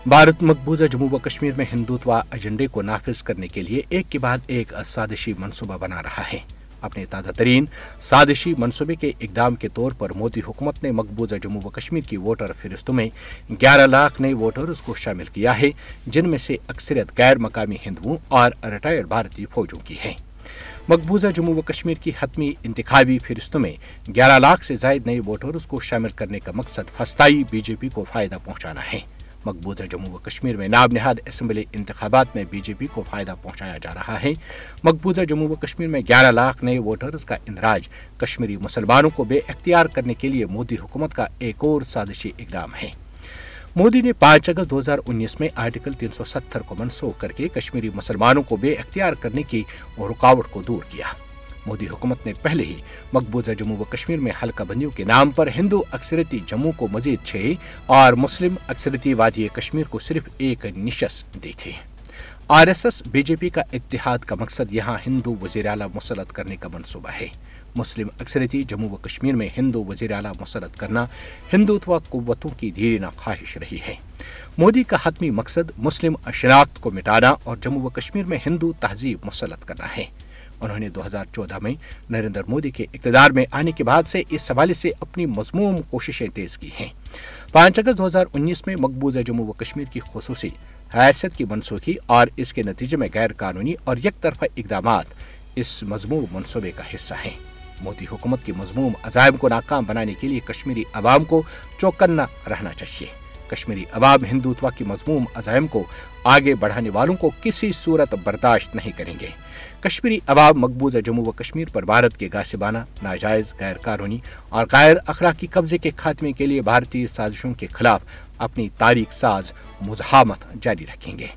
भारत मकबूजा जम्मू व कश्मीर में हिंदुत्व एजेंडे को नाफिज करने के लिए एक के बाद एक साजिशी मंसूबा बना रहा है। अपने ताज़ा तरीन साजिशी मंसूबे के इकदाम के तौर पर मोदी हुकूमत ने मकबूजा जम्मू व कश्मीर की वोटर फहरिस्तों में 11 लाख नए वोटर्स को शामिल किया है, जिनमें से अक्सरियत गैर मकामी हिंदुओं और रिटायर्ड भारतीय फौजों की है। मकबूजा जम्मू व कश्मीर की हतमी इंतखाबी फहरिस्तों में 11 लाख से जायद नए वोटर्स को शामिल करने का मकसद फस्ताई बीजेपी को फायदा पहुंचाना है। मकबूजा जम्मू व कश्मीर में नाब निहाद असम्बली इंतखाबात में बीजेपी को फायदा पहुंचाया जा रहा है। मकबूजा जम्मू व कश्मीर में 11 लाख नए वोटर्स का इंदराज कश्मीरी मुसलमानों को बेअख्तियार करने के लिए मोदी हुकूमत का एक और साजिशी इकदाम है। मोदी ने 5 अगस्त 2019 में आर्टिकल 370 को मनसूख करके कश्मीरी मुसलमानों को बेअख्तियार करने की रुकावट को दूर किया। मोदी हुकूमत ने पहले ही मकबूजा जम्मू व कश्मीर में हल्का बंदियों के नाम पर हिंदू अक्सरियती जम्मू को मजीद 6 और मुस्लिम अक्सरियती वादी कश्मीर को सिर्फ 1 निशस्त दी थी। आरएसएस बीजेपी का इत्तेहाद का मकसद यहाँ हिंदू वज़ीर आला मुसल्लत करने का मनसूबा है। मुस्लिम अक्सरियती जम्मू व कश्मीर में हिंदू वज़ीर आला मुसल्लत करना हिंदुत्व कुव्वतों की धीरेना ख्वाहिश रही है। मोदी का हतमी मकसद मुस्लिम शनाख्त को मिटाना और जम्मू व कश्मीर में हिंदू तहजीब मुसल्लत करना है। उन्होंने 2014 में नरेंद्र मोदी के इक़्तिदार में आने के बाद से इस हवाले से अपनी मज़मूम कोशिशें तेज की हैं। 5 अगस्त 2019 में मकबूजा जम्मू व कश्मीर की खुसूसी हैसियत की मनसूखी और इसके नतीजे में गैर कानूनी और एक तरफा इक़दामात इस मज़मूम मनसूबे का हिस्सा हैं। मोदी हुकूमत की मज़मूम अज़ाइम को नाकाम बनाने के लिए कश्मीरी अवाम को चौकन्ना रहना चाहिए। कश्मीरी अवाम हिंदुत्व की मज़मूम अज़ाइम को आगे बढ़ाने वालों को किसी सूरत बर्दाश्त नहीं करेंगे। कश्मीरी अवाम मकबूजा जम्मू व कश्मीर पर भारत के गासिबाना, नाजायज़, गैर कानूनी और गैर अखलाकी कब्जे के खात्मे के लिए भारतीय साजिशों के खिलाफ अपनी तारीख साज मुज़ाहमत जारी रखेंगे।